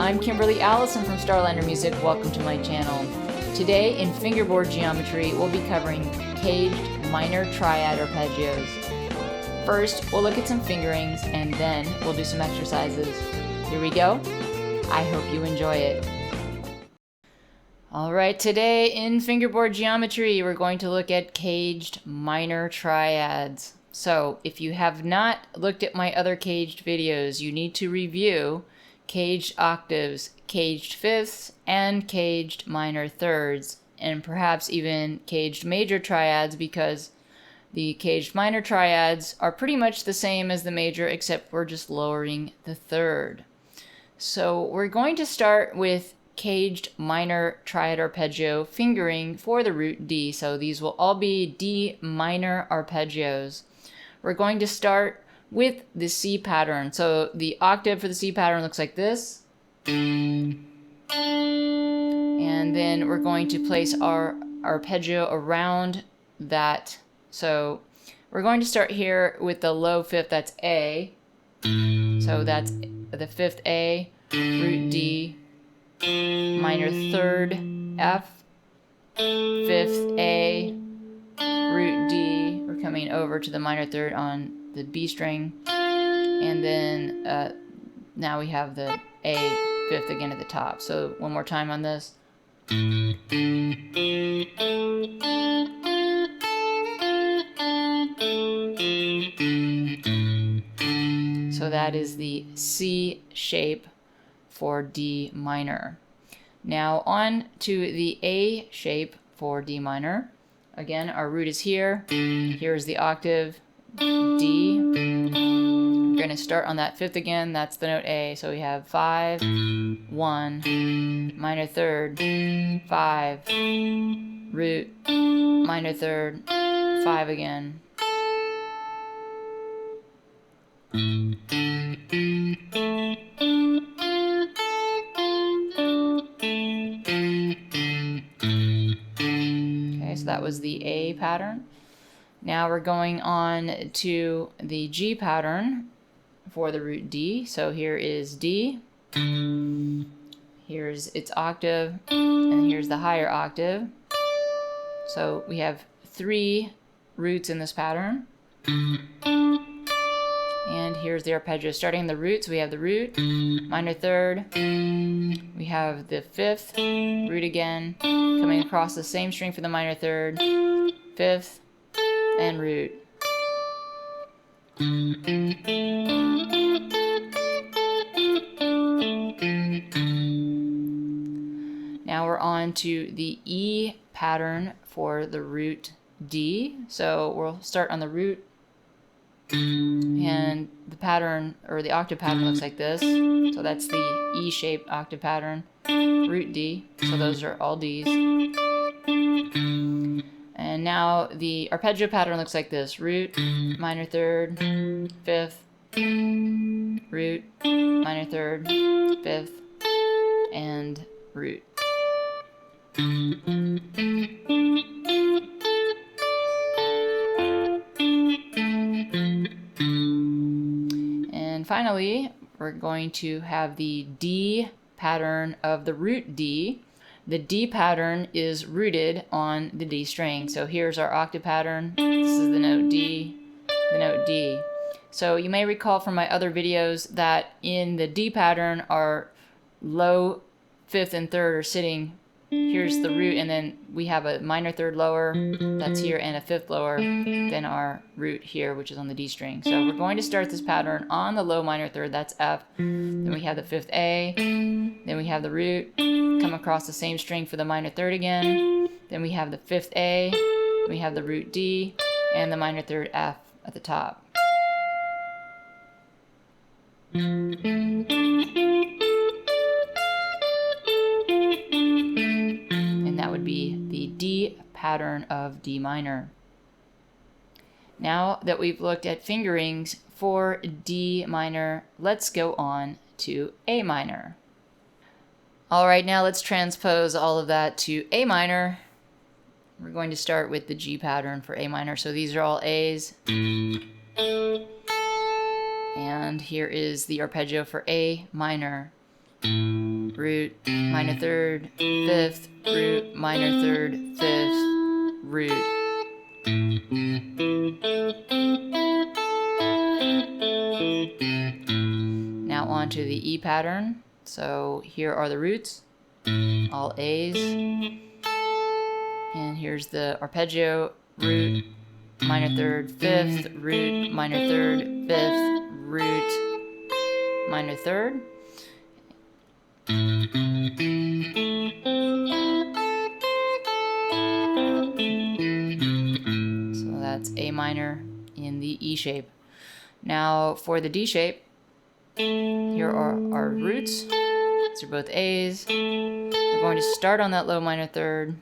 I'm Kimberly Allison from Starlander Music. Welcome to my channel. Today in fingerboard geometry, we'll be covering caged minor triad arpeggios. First, we'll look at some fingerings and then we'll do some exercises. Here we go. I hope you enjoy it. Alright, today in fingerboard geometry, we're going to look at caged minor triads. So, if you have not looked at my other caged videos, you need to review caged octaves, caged fifths, and caged minor thirds, and perhaps even caged major triads, because the caged minor triads are pretty much the same as the major, except we're just lowering the third. So we're going to start with caged minor triad arpeggio fingering for the root D. So these will all be D minor arpeggios. We're going to start with the C pattern. So the octave for the C pattern looks like this. And then we're going to place our arpeggio around that. So we're going to start here with the low fifth, that's A. So that's the fifth A, root D, minor third F, fifth A, root D. We're coming over to the minor third on the B string, and then now we have the A fifth again at the top. So one more time on this. So that is the C shape for D minor. Now on to the A shape for D minor. Again, our root is here. Here's the octave D. We're going to start on that fifth again. That's the note A. So we have 5, 1, minor third, 5, root, minor third, 5 again. Okay, so that was the A pattern. Now we're going on to the G pattern for the root D. So here is D. Here's its octave, and here's the higher octave. So we have 3 roots in this pattern. And here's the arpeggio. Starting the roots, we have the root, minor third, we have the fifth, root again, coming across the same string for the minor third, fifth, and root. Now we're on to the E pattern for the root D. So we'll start on the root, and the pattern, or the octave pattern, looks like this. So that's the E-shaped octave pattern, root D. So those are all Ds. And now the arpeggio pattern looks like this: root, minor third, fifth, root, minor third, fifth, and root. And finally, we're going to have the D pattern of the root D. The D pattern is rooted on the D string. So here's our octave pattern. This is the note D, the note D. So you may recall from my other videos that in the D pattern, our low fifth and third are sitting. Here's the root, and then we have a minor third lower, that's here, and a fifth lower, then our root here, which is on the D string. So we're going to start this pattern on the low minor third, that's F. Then we have the fifth A, then we have the root, come across the same string for the minor third again, then we have the fifth A, we have the root D, and the minor third F at the top. That would be the D pattern of D minor. Now that we've looked at fingerings for D minor, let's go on to A minor. Alright, now let's transpose all of that to A minor. We're going to start with the G pattern for A minor. So these are all A's. And here is the arpeggio for A minor. And root, minor third, fifth, root, minor third, fifth, root. Now on to the E pattern. So here are the roots, all A's. And here's the arpeggio, root, minor third, fifth, root, minor third, fifth, root, minor third. So that's A minor in the E shape. Now for the D shape, here are our roots. These are both A's. We're going to start on that low minor third,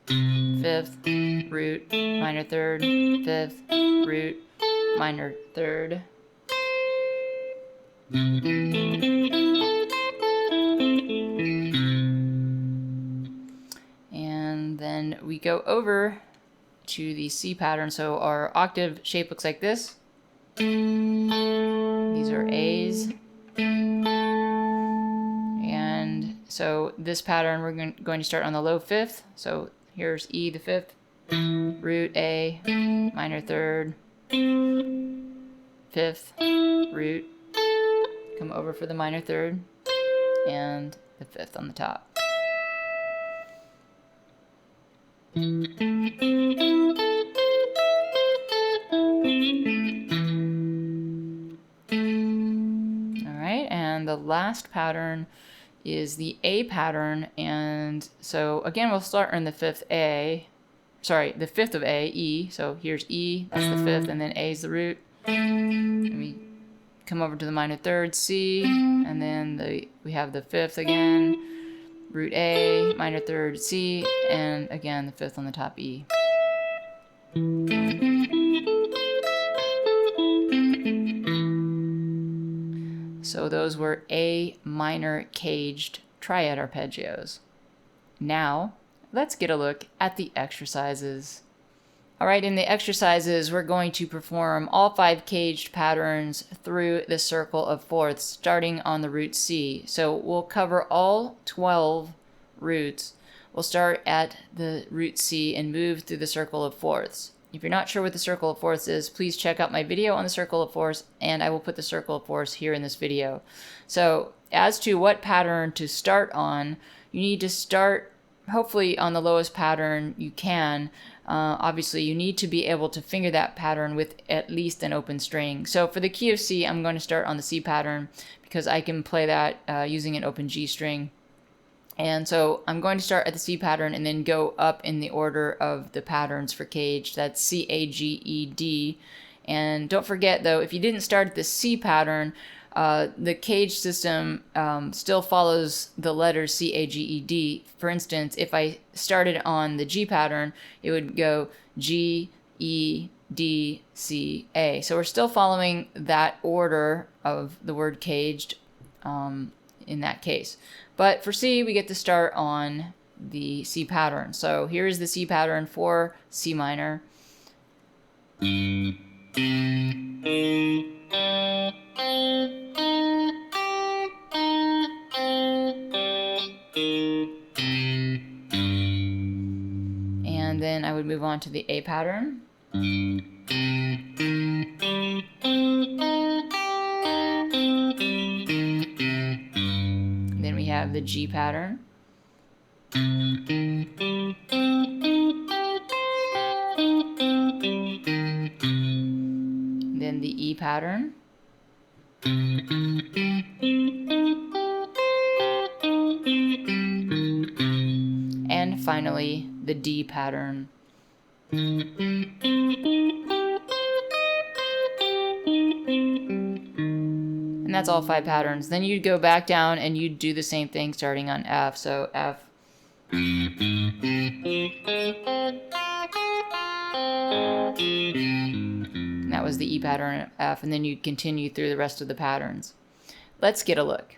fifth, root, minor third, fifth, root, minor third. And then we go over to the C pattern. So our octave shape looks like this. These are A's. And so this pattern, we're going to start on the low fifth. So here's E, the fifth, root, A, minor third, fifth, root, come over for the minor third, and the fifth on the top. Alright, and the last pattern is the A pattern, and so again we'll start in the fifth A, sorry, the fifth of A, E, so here's E, that's the fifth, and then A is the root, and we come over to the minor third, C, and then we have the fifth again, root A, minor third, C, and again the fifth on the top, E. So those were A minor caged triad arpeggios. Now, let's get a look at the exercises. Alright, in the exercises, we're going to perform all 5 caged patterns through the circle of fourths, starting on the root C. So we'll cover all 12 roots. We'll start at the root C and move through the circle of fourths. If you're not sure what the circle of fourths is, please check out my video on the circle of fourths, and I will put the circle of fourths here in this video. So as to what pattern to start on, you need to start hopefully on the lowest pattern you can. Obviously you need to be able to finger that pattern with at least an open string. So for the key of C, I'm going to start on the C pattern because I can play that using an open G string. And so I'm going to start at the C pattern and then go up in the order of the patterns for CAGED. That's C, A, G, E, D. And don't forget though, if you didn't start at the C pattern, the CAGED system still follows the letters C, A, G, E, D. For instance, if I started on the G pattern, it would go G, E, D, C, A. So we're still following that order of the word CAGED in that case. But for C, we get to start on the C pattern. So here is the C pattern for C minor. And then I would move on to the A pattern. Then we have the G pattern. Then the E pattern. And finally, the D pattern. And that's all 5 patterns. Then you'd go back down and you'd do the same thing starting on F. So F. And that was the E pattern of F, and then you'd continue through the rest of the patterns. Let's get a look.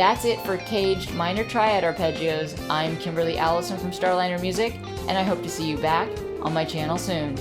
That's it for Caged Minor Triad Arpeggios. I'm Kimberly Allison from Starliner Music, and I hope to see you back on my channel soon.